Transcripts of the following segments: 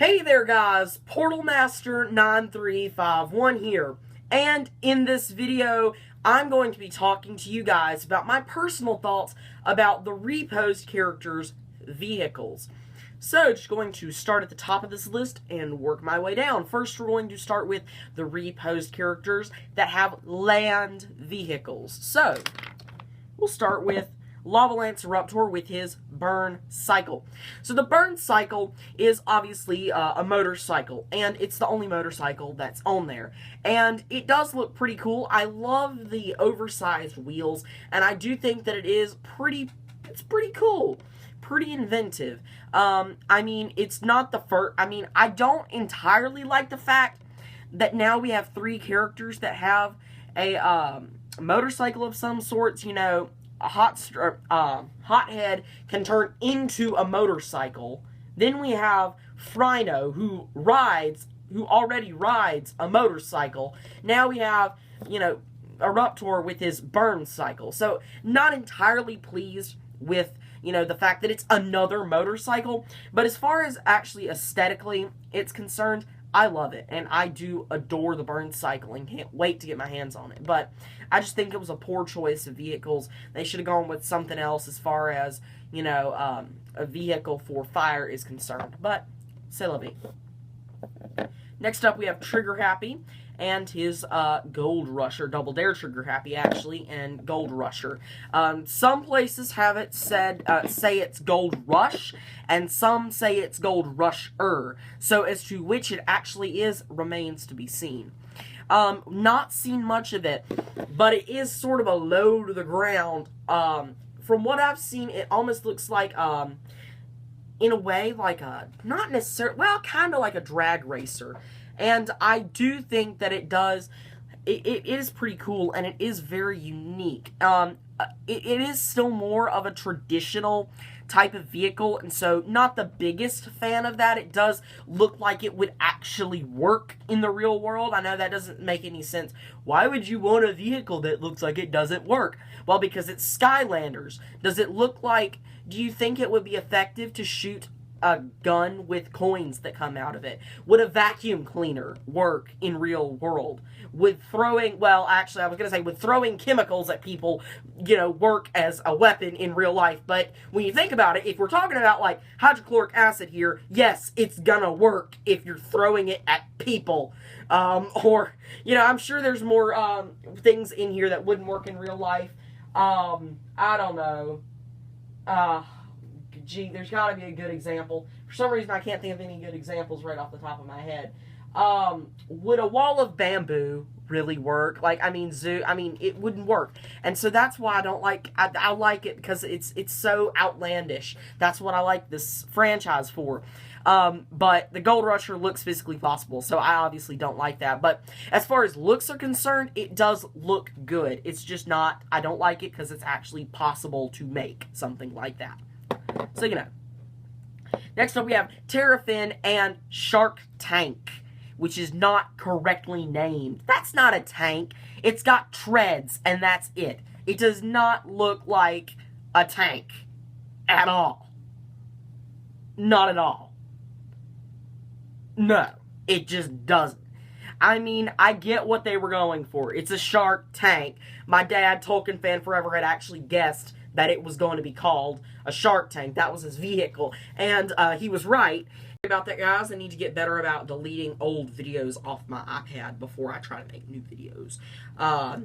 Hey there guys, Portal Master 9351 here, and in this video I'm going to be talking to you guys about my personal thoughts about the Reposed characters' vehicles. So, just going to start at the top of this list and work my way down. First, we're going to start with the Reposed characters that have land vehicles. So, we'll start with Lava Lance Eruptor with his Burn Cycle. So the Burn Cycle is obviously a motorcycle, and it's the only motorcycle that's on there. And it does look pretty cool. I love the oversized wheels, and I do think that it's pretty cool. Pretty inventive. I mean, it's not the first, I don't entirely like the fact that now we have 3 characters that have a motorcycle of some sorts, you know. A hothead can turn into a motorcycle. Then we have Frino, who already rides a motorcycle. Now we have, Eruptor with his burn cycle. So, not entirely pleased with, the fact that it's another motorcycle. But as far as actually aesthetically it's concerned, I love it, and I do adore the burn cycle and can't wait to get my hands on it. But I just think it was a poor choice of vehicles. They should have gone with something else as far as, a vehicle for fire is concerned. But, c'est la vie. Next up, we have Trigger Happy and his Gold Rusher, Double Dare Trigger Happy, actually, and Gold Rusher. Some places have it say it's Gold Rush, and some say it's Gold Rusher. So as to which it actually is remains to be seen. Not seen much of it, but it is sort of a low to the ground. From what I've seen, it almost looks like, in a way, like not necessarily, well, kind of like a drag racer. And I do think that it is pretty cool, and it is very unique. It is still more of a traditional type of vehicle, and so not the biggest fan of that. It does look like it would actually work in the real world. I know that doesn't make any sense. Why would you want a vehicle that looks like it doesn't work? Well, because it's Skylanders. Does it look like, do you think it would be effective to shoot a gun with coins that come out of it? Would a vacuum cleaner work in real world? Would throwing, well, actually, I was going to say, would throwing chemicals at people, work as a weapon in real life? But when you think about it, if we're talking about, like, hydrochloric acid here, yes, it's gonna work if you're throwing it at people. Or, I'm sure there's more, things in here that wouldn't work in real life. I don't know. Gee, there's got to be a good example. For some reason, I can't think of any good examples right off the top of my head. Would a wall of bamboo really work? It wouldn't work. And so that's why I don't like, I like it because it's so outlandish. That's what I like this franchise for. But the Gold Rusher looks physically possible, so I obviously don't like that. But as far as looks are concerned, it does look good. It's just not, I don't like it because it's actually possible to make something like that. So, Next up, we have Terafin and Shark Tank, which is not correctly named. That's not a tank. It's got treads, and that's it. It does not look like a tank at all. Not at all. No, it just doesn't. I get what they were going for. It's a Shark Tank. My dad, Tolkien fan forever, had actually guessed that it was going to be called a Shark Tank. That was his vehicle. And he was right about that, guys. I need to get better about deleting old videos off my iPad before I try to make new videos.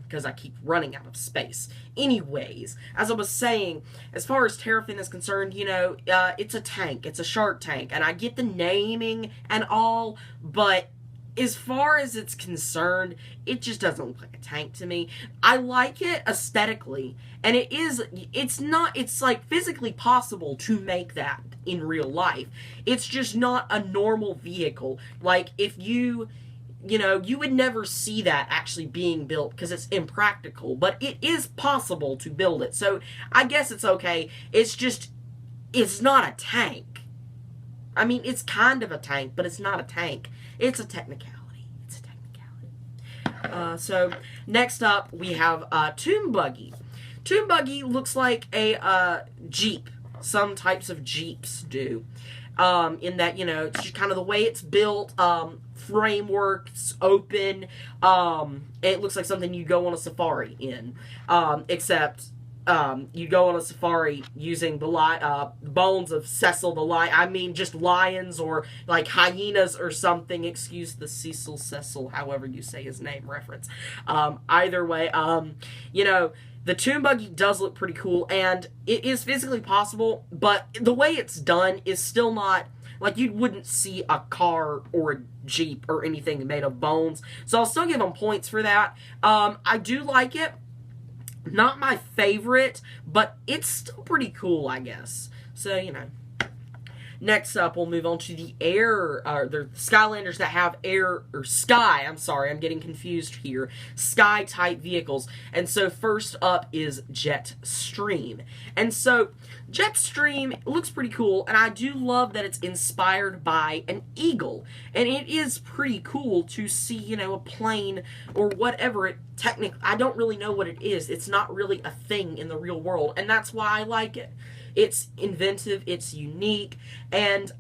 Because I keep running out of space. Anyways, as I was saying, as far as Terrifin is concerned, it's a tank. It's a Shark Tank. And I get the naming and all, but as far as it's concerned, it just doesn't look like a tank to me. I like it aesthetically, and it's like physically possible to make that in real life. It's just not a normal vehicle. Like, if you would never see that actually being built because it's impractical, but it is possible to build it. So, I guess it's okay. It's not a tank. It's kind of a tank, but it's not a tank. It's a technicality. So, next up, we have Tomb Buggy. Tomb Buggy looks like a Jeep. Some types of Jeeps do. in that, you know, it's just kind of the way it's built, framework's open, it looks like something you go on a safari in, except, you go on a safari using the bones of Cecil the lion. I mean, just lions or like hyenas or something. Excuse the Cecil, however you say his name reference. Either way, you know, the Tomb Buggy does look pretty cool, and it is physically possible, but the way it's done is still not, like, you wouldn't see a car or a Jeep or anything made of bones. So I'll still give them points for that. I do like it. Not my favorite, but it's still pretty cool, I guess. So, you know. Next up, we'll move on to the the Skylanders that have Sky, I'm sorry, I'm getting confused here, Sky-type vehicles. And so, first up is Jetstream. And so, Jetstream looks pretty cool, and I do love that it's inspired by an eagle. And it is pretty cool to see, you know, a plane or whatever it technically, I don't really know what it is. It's not really a thing in the real world, and that's why I like it. It's inventive, it's unique, and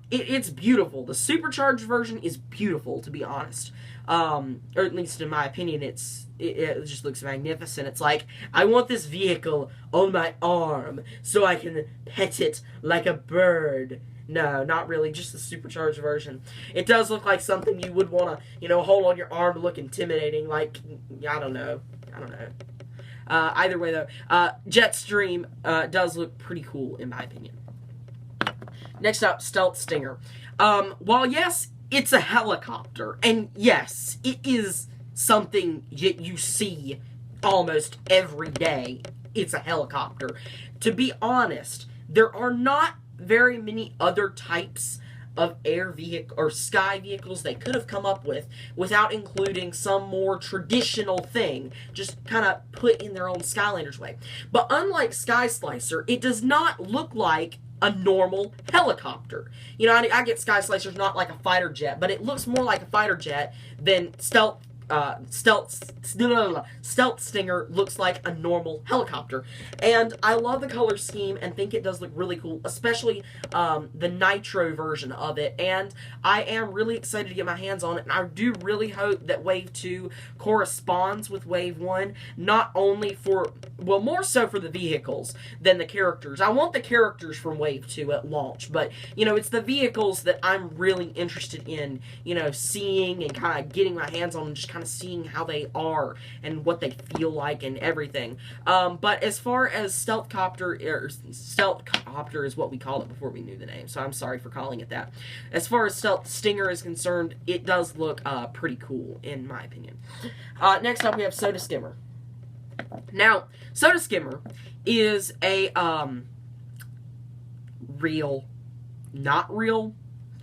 it's beautiful. The supercharged version is beautiful, to be honest. Or at least in my opinion, it just looks magnificent. It's like, I want this vehicle on my arm so I can pet it like a bird. No, not really, just the supercharged version. It does look like something you would want to, you know, hold on your arm to look intimidating, like, I don't know. Either way, though, Jetstream does look pretty cool, in my opinion. Next up, Stealth Stinger. While, yes, it's a helicopter, and yes, it is something you see almost every day. It's a helicopter. To be honest, there are not very many other types of air vehicle or sky vehicles they could have come up with without including some more traditional thing, just kind of put in their own Skylanders way. But unlike Sky Slicer, it does not look like a normal helicopter. You know, I get Sky Slicer's not like a fighter jet, but it looks more like a fighter jet than Stealth Stinger looks like a normal helicopter. And I love the color scheme and think it does look really cool, especially the Nitro version of it. And I am really excited to get my hands on it, and I do really hope that Wave 2 corresponds with Wave 1, not only for, well, more so for the vehicles than the characters. I want the characters from Wave 2 at launch, but, you know, it's the vehicles that I'm really interested in, you know, seeing and kind of getting my hands on and just kind of seeing how they are and what they feel like and everything. But as far as Stealth Copter is what we called it before we knew the name, so I'm sorry for calling it that. As far as Stealth Stinger is concerned, it does look pretty cool, in my opinion. Next up, we have Soda Skimmer. Now, Soda Skimmer is a real, not real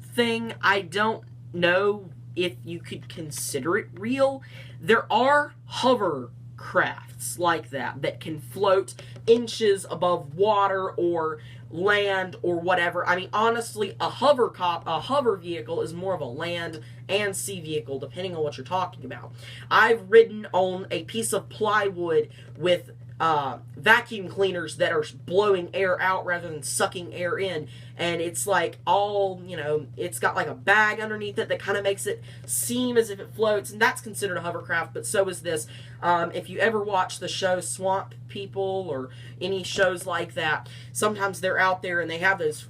thing. I don't know if you could consider it real. There are hovercrafts like that can float inches above water or land or whatever. I mean, honestly, a hover vehicle is more of a land and sea vehicle, depending on what you're talking about. I've ridden on a piece of plywood with vacuum cleaners that are blowing air out rather than sucking air in, and it's like all, you know, it's got like a bag underneath it that kind of makes it seem as if it floats, and that's considered a hovercraft, but so is this. If you ever watch the show Swamp People or any shows like that, sometimes they're out there and they have those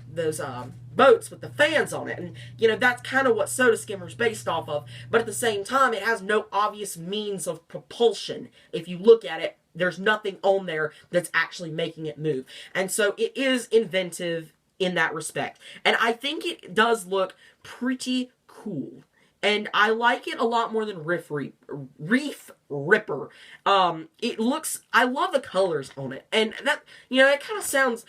boats with the fans on it, and you know, that's kind of what Soda Skimmer's based off of, but at the same time, it has no obvious means of propulsion. If you look at it, there's nothing on there that's actually making it move. And so it is inventive in that respect. And I think it does look pretty cool. And I like it a lot more than Reef Ripper. I love the colors on it. And that, you know, it kind of sounds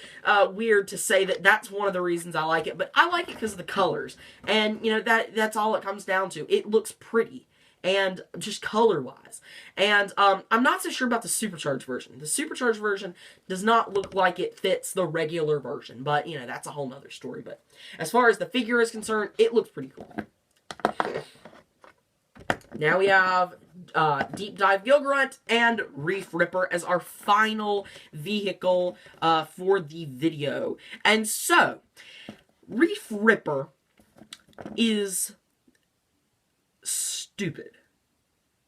weird to say that that's one of the reasons I like it. But I like it because of the colors. And, you know, that's all it comes down to. It looks pretty. And just color-wise. And I'm not so sure about the supercharged version. The supercharged version does not look like it fits the regular version. But, you know, that's a whole nother story. But as far as the figure is concerned, it looks pretty cool. Now we have Deep Dive Gilgrunt and Reef Ripper as our final vehicle for the video. And so, Reef Ripper is stupid.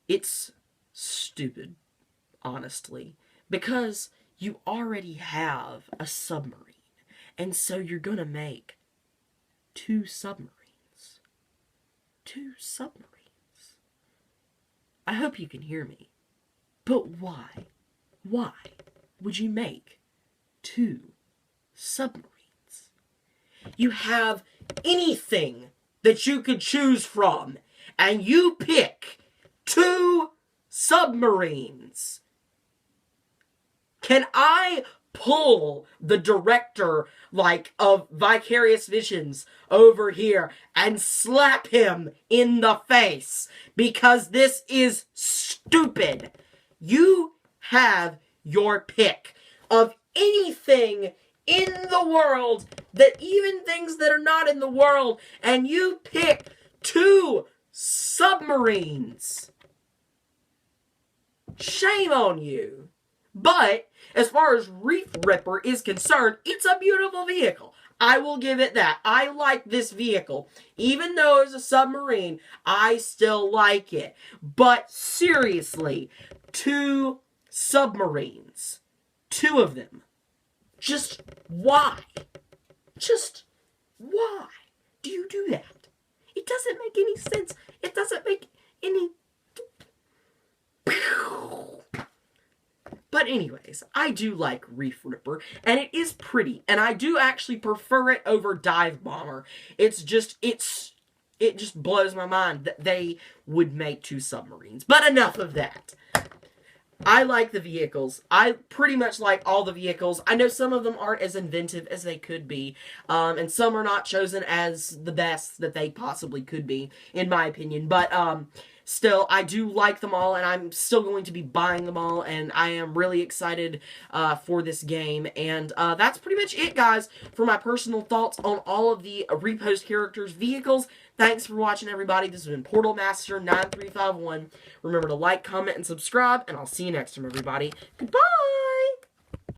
It's stupid, honestly, because you already have a submarine, and so you're gonna make 2 submarines. 2 submarines. I hope you can hear me. But why? Why would you make 2 submarines? You have anything that you could choose from, and you pick 2 submarines. Can I pull the director, like, of Vicarious Visions over here and slap him in the face? Because this is stupid. You have your pick of anything in the world, that even things that are not in the world, and you pick 2 submarines. Shame on you. But as far as Reef Ripper is concerned, it's a beautiful vehicle. I will give it that. I like this vehicle. Even though it's a submarine, I still like it. But seriously, 2 submarines. 2 of them. Just why? Just why do you do that? It doesn't make any sense. It doesn't make any... But anyways, I do like Reef Ripper, and it is pretty, and I do actually prefer it over Dive Bomber. It just blows my mind that they would make 2 submarines. But enough of that. I like the vehicles. I pretty much like all the vehicles. I know some of them aren't as inventive as they could be, and some are not chosen as the best that they possibly could be, in my opinion. But still, I do like them all, and I'm still going to be buying them all, and I am really excited for this game. And that's pretty much it, guys, for my personal thoughts on all of the Reposed characters' vehicles. Thanks for watching, everybody. This has been Portal Master 9351. Remember to like, comment, and subscribe, and I'll see you next time, everybody. Goodbye!